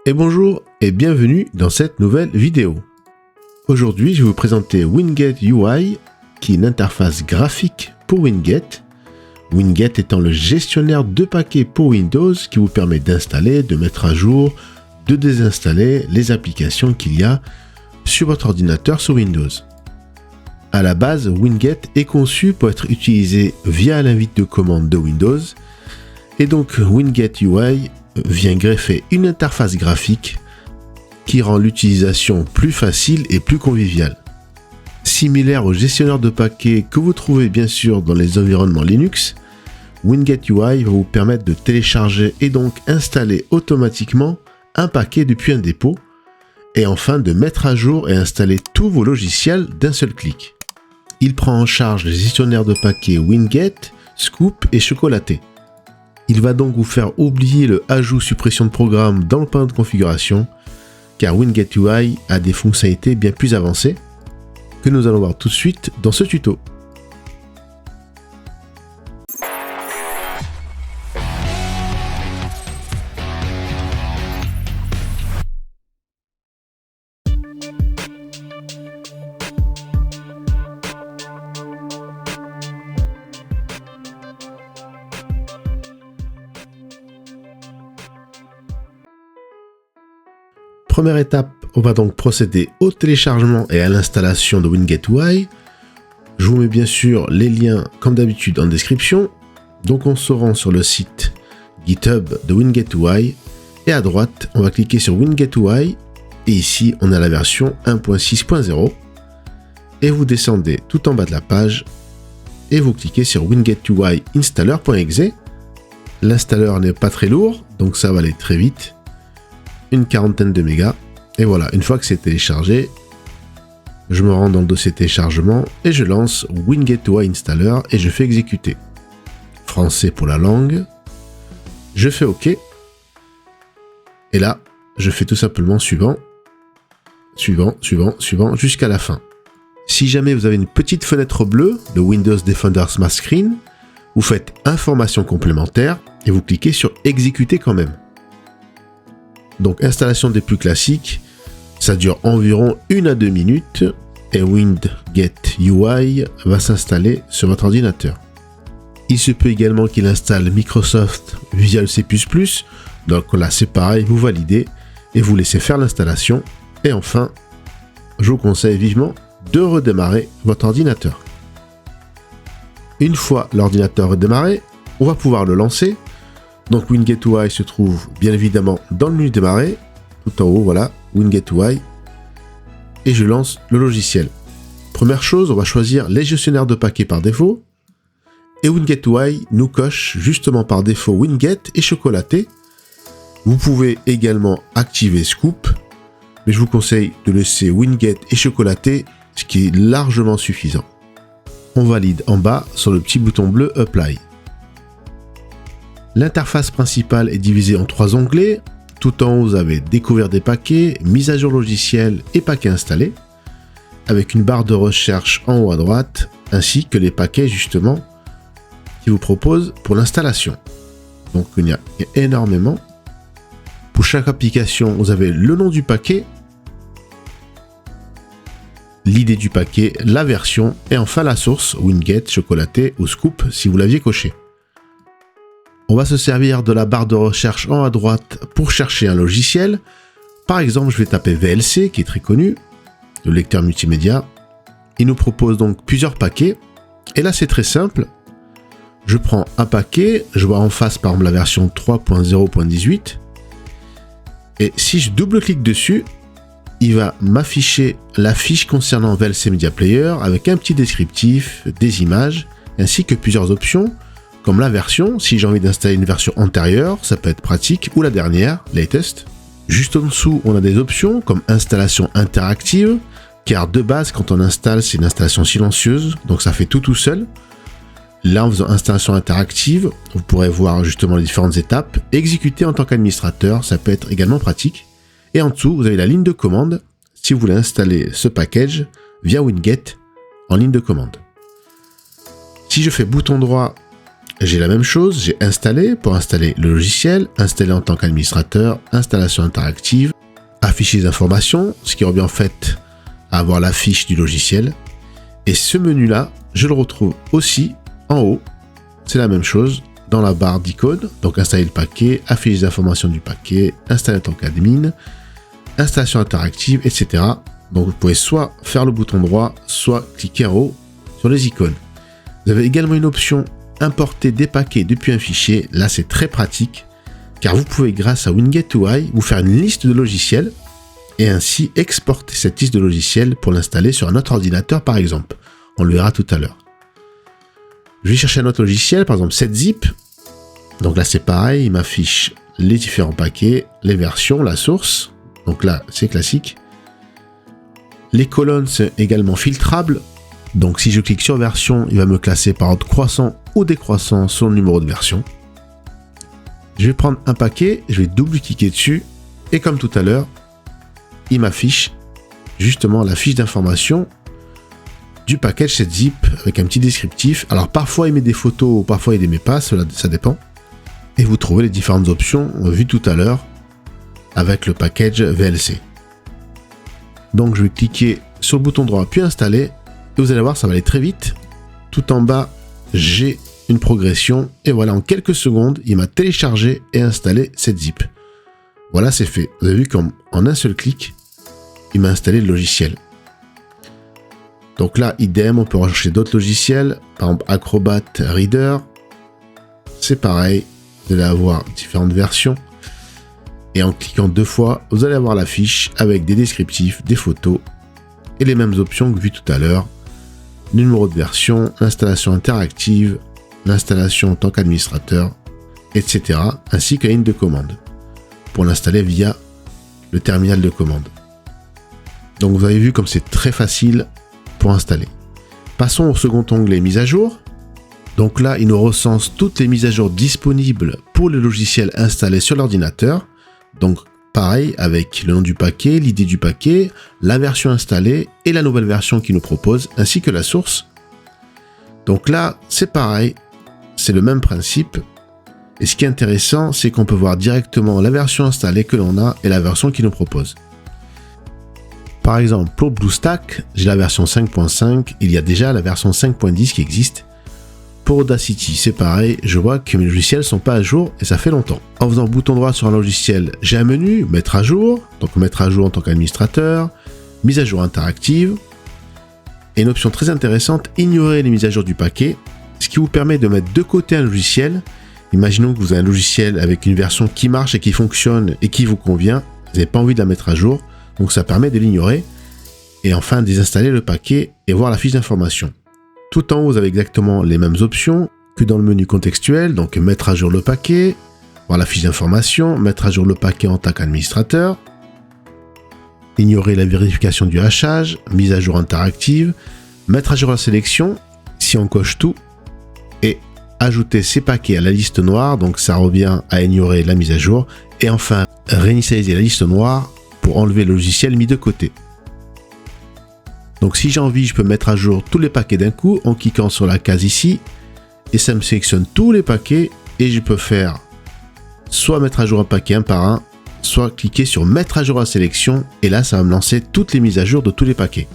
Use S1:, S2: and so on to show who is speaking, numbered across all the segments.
S1: Et bonjour et bienvenue dans cette nouvelle vidéo. Aujourd'hui, je vais vous présenter Winget UI, qui est une interface graphique pour Winget. Winget étant le gestionnaire de paquets pour Windows qui vous permet d'installer, de mettre à jour, de désinstaller les applications qu'il y a sur votre ordinateur sous Windows. À la base, Winget est conçu pour être utilisé via l'invite de commande de Windows. Et donc Winget UI vient greffer une interface graphique qui rend l'utilisation plus facile et plus conviviale. Similaire au gestionnaire de paquets que vous trouvez bien sûr dans les environnements Linux, Winget UI va vous permettre de télécharger et donc installer automatiquement un paquet depuis un dépôt et enfin de mettre à jour et installer tous vos logiciels d'un seul clic. Il prend en charge les gestionnaires de paquets Winget, Scoop et Chocolaté. Il va donc vous faire oublier le ajout-suppression de programme dans le panneau de configuration, car Winget UI a des fonctionnalités bien plus avancées que nous allons voir tout de suite dans ce tuto. Première étape, on va donc procéder au téléchargement et à l'installation de Winget UI. Je vous mets bien sûr les liens comme d'habitude en description. Donc on se rend sur le site GitHub de Winget UI et à droite on va cliquer sur Winget UI et ici on a la version 1.6.0 et vous descendez tout en bas de la page et vous cliquez sur Winget UI installer.exe. L'installeur n'est pas très lourd donc ça va aller très vite. Une quarantaine de mégas et voilà, une fois que c'est téléchargé, je me rends dans le dossier téléchargement et je lance Winget UI Installer et je fais exécuter. Français pour la langue, je fais OK et là je fais tout simplement suivant jusqu'à la fin. Si jamais vous avez une petite fenêtre bleue, le Windows Defender Smart Screen, vous faites information complémentaire et vous cliquez sur exécuter quand même. Donc installation des plus classiques, ça dure environ 1 à 2 minutes et Winget UI va s'installer sur votre ordinateur. Il se peut également qu'il installe Microsoft Visual C++, donc là c'est pareil, vous validez et vous laissez faire l'installation. Et enfin, je vous conseille vivement de redémarrer votre ordinateur. Une fois l'ordinateur redémarré, on va pouvoir le lancer. Donc Winget UI se trouve bien évidemment dans le menu démarrer, tout en haut, voilà, Winget UI, et je lance le logiciel. Première chose, on va choisir les gestionnaires de paquets par défaut, et Winget UI nous coche justement par défaut Winget et Chocolaté. Vous pouvez également activer Scoop, mais je vous conseille de laisser Winget et Chocolaté, ce qui est largement suffisant. On valide en bas sur le petit bouton bleu Apply. L'interface principale est divisée en 3 onglets. Tout en haut, vous avez découvrir des paquets, mise à jour logiciel et paquets installés, avec une barre de recherche en haut à droite, ainsi que les paquets justement qui vous proposent pour l'installation. Donc il y a énormément. Pour chaque application, vous avez le nom du paquet, l'idée du paquet, la version et enfin la source, Winget, Chocolaté ou Scoop si vous l'aviez coché. On va se servir de la barre de recherche en haut à droite pour chercher un logiciel. Par exemple, je vais taper VLC, qui est très connu, le lecteur multimédia. Il nous propose donc plusieurs paquets. Et là, c'est très simple. Je prends un paquet, je vois en face par exemple la version 3.0.18. Et si je double-clique dessus, il va m'afficher la fiche concernant VLC Media Player avec un petit descriptif, des images, ainsi que plusieurs options. Comme la version, si j'ai envie d'installer une version antérieure, ça peut être pratique, ou la dernière, latest. Juste en dessous, on a des options comme installation interactive, car de base, quand on installe, c'est une installation silencieuse, donc ça fait tout seul. Là, en faisant installation interactive, vous pourrez voir justement les différentes étapes. Exécuter en tant qu'administrateur, ça peut être également pratique. Et en dessous, vous avez la ligne de commande, si vous voulez installer ce package via Winget en ligne de commande. Si je fais bouton droit j'ai la même chose, j'ai installé pour installer le logiciel, installer en tant qu'administrateur, installation interactive, afficher les informations, ce qui revient en fait à avoir la fiche du logiciel. Et ce menu-là, je le retrouve aussi en haut, c'est la même chose, dans la barre d'icônes, donc installer le paquet, afficher les informations du paquet, installer en tant qu'admin, installation interactive, etc. Donc vous pouvez soit faire le bouton droit, soit cliquer en haut sur les icônes. Vous avez également une option importer des paquets depuis un fichier. Là c'est très pratique car vous pouvez grâce à Winget UI vous faire une liste de logiciels et ainsi exporter cette liste de logiciels pour l'installer sur un autre ordinateur par exemple. On le verra tout à l'heure. Je vais chercher un autre logiciel, par exemple 7zip. Donc là c'est pareil, il m'affiche les différents paquets, les versions, la source. Donc là c'est classique. Les colonnes sont également filtrables. Donc si je clique sur version, il va me classer par ordre croissant ou décroissant sur le numéro de version. Je vais prendre un paquet, je vais double-cliquer dessus et comme tout à l'heure, il m'affiche justement la fiche d'information du package 7zip avec un petit descriptif. Alors parfois il met des photos, parfois il ne met pas, ça dépend. Et vous trouvez les différentes options vues tout à l'heure avec le package VLC. Donc je vais cliquer sur le bouton droit puis installer. Et vous allez voir, ça va aller très vite. Tout en bas, j'ai une progression. Et voilà, en quelques secondes, il m'a téléchargé et installé 7zip. Voilà, c'est fait. Vous avez vu qu'en un seul clic, il m'a installé le logiciel. Donc là, idem, on peut rechercher d'autres logiciels. Par exemple, Acrobat Reader. C'est pareil. Vous allez avoir différentes versions. Et en cliquant 2 fois, vous allez avoir la fiche avec des descriptifs, des photos et les mêmes options que vu tout à l'heure. Le numéro de version, l'installation interactive, l'installation en tant qu'administrateur, etc. ainsi que la ligne de commande pour l'installer via le terminal de commande. Donc vous avez vu comme c'est très facile pour installer. Passons au second onglet mise à jour. Donc là, il nous recense toutes les mises à jour disponibles pour le logiciel installé sur l'ordinateur. Donc pareil avec le nom du paquet, l'idée du paquet, la version installée et la nouvelle version qu'il nous propose, ainsi que la source. Donc là, c'est pareil, c'est le même principe. Et ce qui est intéressant, c'est qu'on peut voir directement la version installée que l'on a et la version qu'il nous propose. Par exemple, pour BlueStack, j'ai la version 5.5, il y a déjà la version 5.10 qui existe. Pour Audacity, c'est pareil, je vois que mes logiciels sont pas à jour et ça fait longtemps. En faisant bouton droit sur un logiciel, j'ai un menu, mettre à jour, donc mettre à jour en tant qu'administrateur, mise à jour interactive, et une option très intéressante, ignorer les mises à jour du paquet, ce qui vous permet de mettre de côté un logiciel. Imaginons que vous avez un logiciel avec une version qui marche et qui fonctionne et qui vous convient, vous n'avez pas envie de la mettre à jour, donc ça permet de l'ignorer, et enfin désinstaller le paquet et voir la fiche d'information. Tout en haut, vous avez exactement les mêmes options que dans le menu contextuel, donc mettre à jour le paquet, voir la fiche d'information, mettre à jour le paquet en tant qu'administrateur, ignorer la vérification du hachage, mise à jour interactive, mettre à jour la sélection, si on coche tout, et ajouter ces paquets à la liste noire, donc ça revient à ignorer la mise à jour, et enfin réinitialiser la liste noire pour enlever le logiciel mis de côté. Donc si j'ai envie, je peux mettre à jour tous les paquets d'un coup en cliquant sur la case ici et ça me sélectionne tous les paquets et je peux faire soit mettre à jour un paquet un par un, soit cliquer sur mettre à jour la sélection et là ça va me lancer toutes les mises à jour de tous les paquets.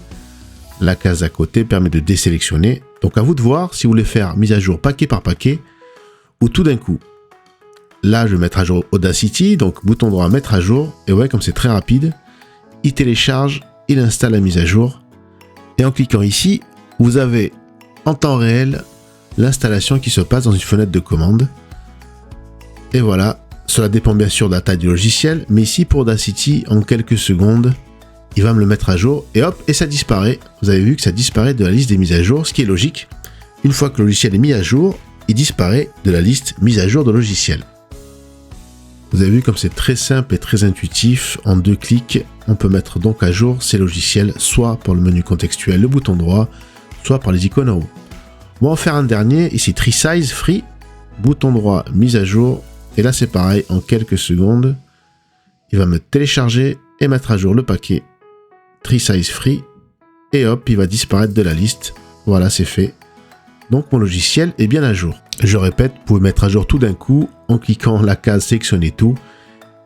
S1: La case à côté permet de désélectionner. Donc à vous de voir si vous voulez faire mise à jour paquet par paquet ou tout d'un coup. Là je vais mettre à jour Audacity, donc bouton droit mettre à jour et ouais comme c'est très rapide, il télécharge, il installe la mise à jour. Et en cliquant ici, vous avez en temps réel l'installation qui se passe dans une fenêtre de commande. Et voilà, cela dépend bien sûr de la taille du logiciel, mais ici pour Audacity, en quelques secondes, il va me le mettre à jour et hop, et ça disparaît. Vous avez vu que ça disparaît de la liste des mises à jour, ce qui est logique. Une fois que le logiciel est mis à jour, il disparaît de la liste mise à jour de logiciel. Vous avez vu comme c'est très simple et très intuitif. En 2 clics, on peut mettre donc à jour ces logiciels, soit pour le menu contextuel, le bouton droit, soit par les icônes en haut. On va en faire un dernier, ici Tree Size Free, bouton droit, mise à jour, et là c'est pareil, en quelques secondes, il va me télécharger et mettre à jour le paquet Tree Size Free, et hop, il va disparaître de la liste. Voilà, c'est fait. donc mon logiciel est bien à jour. Je répète, vous pouvez mettre à jour tout d'un coup en cliquant la case sélectionner tout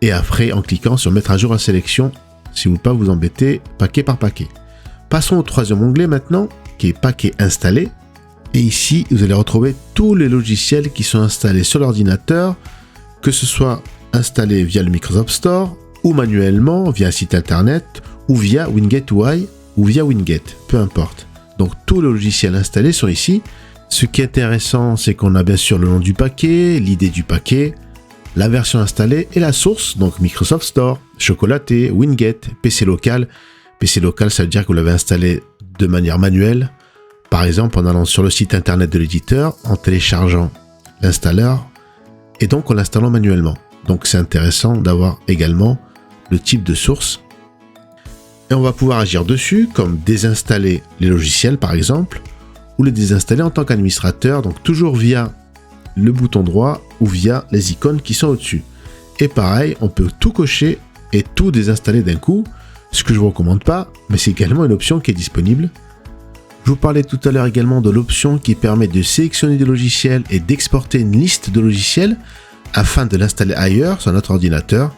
S1: et après en cliquant sur mettre à jour la sélection si vous ne voulez pas vous embêter paquet par paquet. Passons au troisième onglet maintenant qui est paquet installé. Et ici, vous allez retrouver tous les logiciels qui sont installés sur l'ordinateur, que ce soit installé via le Microsoft Store ou manuellement via un site internet ou via Winget UI ou via Winget, peu importe. Donc tous les logiciels installés sont ici. Ce qui est intéressant, c'est qu'on a bien sûr le nom du paquet, l'idée du paquet, la version installée et la source, donc Microsoft Store, Chocolaté, Winget, PC local. PC local, ça veut dire que vous l'avez installé de manière manuelle. Par exemple, en allant sur le site internet de l'éditeur, en téléchargeant l'installeur et donc en l'installant manuellement. Donc c'est intéressant d'avoir également le type de source. Et on va pouvoir agir dessus, comme désinstaller les logiciels par exemple, ou les désinstaller en tant qu'administrateur, donc toujours via le bouton droit ou via les icônes qui sont au-dessus. Et pareil, on peut tout cocher et tout désinstaller d'un coup, ce que je ne vous recommande pas, mais c'est également une option qui est disponible. Je vous parlais tout à l'heure également de l'option qui permet de sélectionner des logiciels et d'exporter une liste de logiciels afin de l'installer ailleurs sur notre ordinateur.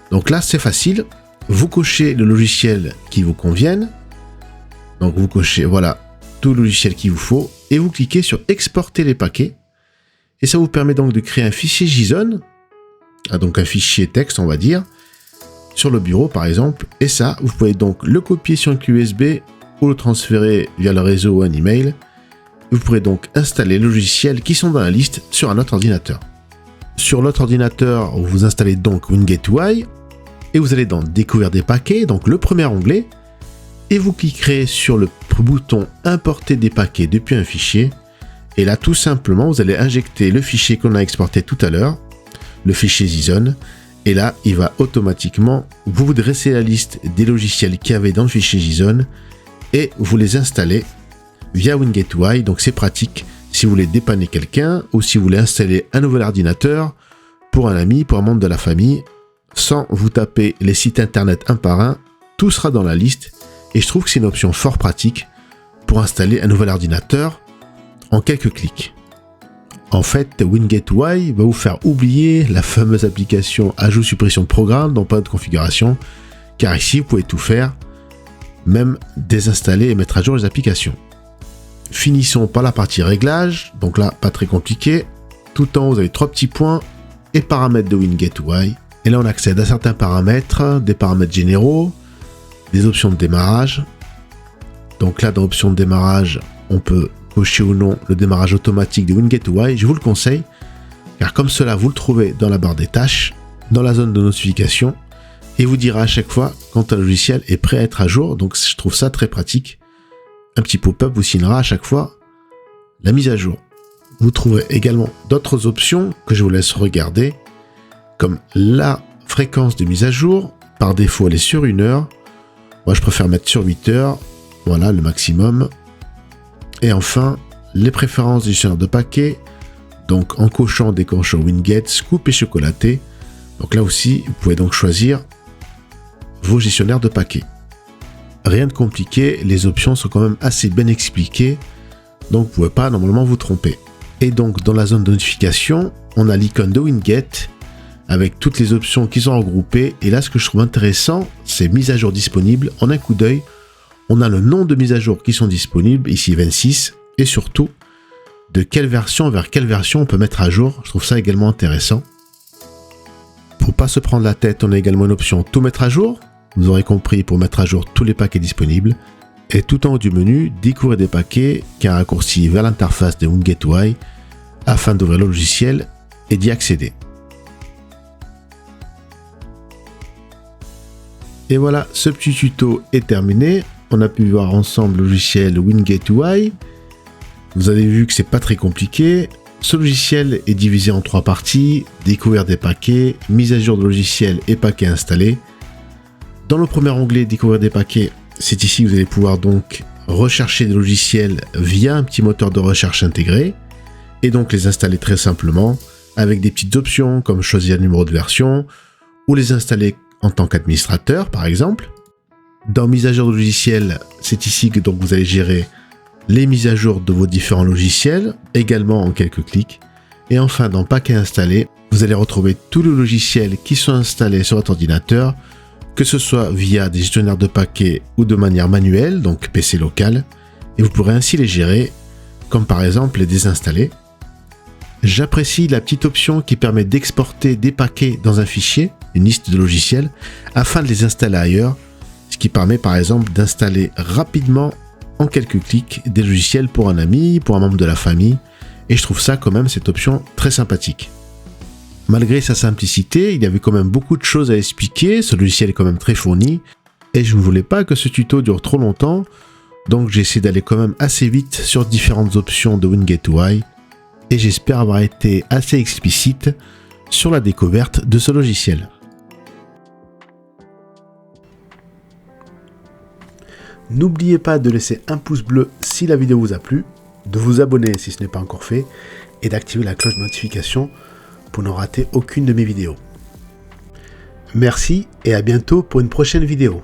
S1: Donc là, c'est facile. Vous cochez le logiciel qui vous convienne. Donc vous cochez, voilà, tout le logiciel qu'il vous faut et vous cliquez sur exporter les paquets. Et ça vous permet donc de créer un fichier JSON, donc un fichier texte, on va dire, sur le bureau par exemple. Et ça, vous pouvez donc le copier sur une clé USB ou le transférer via le réseau ou un email. Vous pourrez donc installer les logiciels qui sont dans la liste sur un autre ordinateur. Sur l'autre ordinateur, vous installez donc Winget UI et vous allez dans Découvrir des paquets, donc le premier onglet, et vous cliquerez sur le bouton Importer des paquets depuis un fichier. Et là, tout simplement, vous allez injecter le fichier qu'on a exporté tout à l'heure, le fichier JSON. Et là, il va automatiquement vous dresser la liste des logiciels qu'il y avait dans le fichier JSON et vous les installez via Winget UI. Donc c'est pratique si vous voulez dépanner quelqu'un ou si vous voulez installer un nouvel ordinateur pour un ami, pour un membre de la famille, sans vous taper les sites internet un par un. Tout sera dans la liste et je trouve que c'est une option fort pratique pour installer un nouvel ordinateur en quelques clics. En fait, Winget UI va vous faire oublier la fameuse application ajout suppression de programme dans pas de configuration, car ici vous pouvez tout faire, même désinstaller et mettre à jour les applications. Finissons par la partie réglage, donc là pas très compliqué. Tout en haut vous avez 3 petits points et paramètres de Winget UI. Et là on accède à certains paramètres, des paramètres généraux, des options de démarrage. Donc là dans options de démarrage, on peut cocher ou non le démarrage automatique de Winget UI. Je vous le conseille, car comme cela vous le trouvez dans la barre des tâches, dans la zone de notification, et vous dira à chaque fois quand un logiciel est prêt à être à jour. Donc je trouve ça très pratique. Un petit pop-up vous signera à chaque fois la mise à jour. Vous trouverez également d'autres options que je vous laisse regarder, comme la fréquence de mise à jour. Par défaut elle est sur 1 heure. Moi je préfère mettre sur 8 heures. Voilà le maximum. Et enfin, les préférences du gestionnaire de paquets. Donc en cochant, décochant Winget, Scoop et Chocolaté. Donc là aussi, vous pouvez donc choisir vos gestionnaires de paquets. Rien de compliqué, les options sont quand même assez bien expliquées. Donc vous ne pouvez pas normalement vous tromper. Et donc dans la zone de notification, on a l'icône de Winget avec toutes les options qui sont regroupées. Et là, ce que je trouve intéressant, c'est mise à jour disponible. En un coup d'œil, on a le nom de mise à jour qui sont disponibles, ici 26, et surtout, de quelle version vers quelle version on peut mettre à jour. Je trouve ça également intéressant. Pour pas se prendre la tête, on a également une option tout mettre à jour. Vous aurez compris, pour mettre à jour tous les paquets disponibles. Et tout en haut du menu, découvrir des paquets, qui est un raccourci vers l'interface de Winget UI, afin d'ouvrir le logiciel et d'y accéder. Et voilà, ce petit tuto est terminé. On a pu voir ensemble le logiciel Winget UI. Vous avez vu que c'est pas très compliqué. Ce logiciel est divisé en 3 parties: découvrir des paquets, mise à jour de logiciel et paquets installés. Dans le premier onglet découvrir des paquets, c'est ici que vous allez pouvoir donc rechercher des logiciels via un petit moteur de recherche intégré et donc les installer très simplement avec des petites options comme choisir le numéro de version ou les installer en tant qu'administrateur par exemple. Dans mise à jour de logiciel, c'est ici que donc vous allez gérer les mises à jour de vos différents logiciels, également en quelques clics. Et enfin, dans Paquets installés, vous allez retrouver tous les logiciels qui sont installés sur votre ordinateur, que ce soit via des gestionnaires de paquets ou de manière manuelle, donc PC local, et vous pourrez ainsi les gérer, comme par exemple les désinstaller. J'apprécie la petite option qui permet d'exporter des paquets dans un fichier, une liste de logiciels, afin de les installer ailleurs, ce qui permet par exemple d'installer rapidement, en quelques clics, des logiciels pour un ami, pour un membre de la famille, et je trouve ça quand même cette option très sympathique. Malgré sa simplicité, il y avait quand même beaucoup de choses à expliquer, ce logiciel est quand même très fourni, et je ne voulais pas que ce tuto dure trop longtemps, donc j'ai essayé d'aller quand même assez vite sur différentes options de Winget UI, et j'espère avoir été assez explicite sur la découverte de ce logiciel. N'oubliez pas de laisser un pouce bleu si la vidéo vous a plu, de vous abonner si ce n'est pas encore fait, et d'activer la cloche de notification pour ne rater aucune de mes vidéos. Merci et à bientôt pour une prochaine vidéo.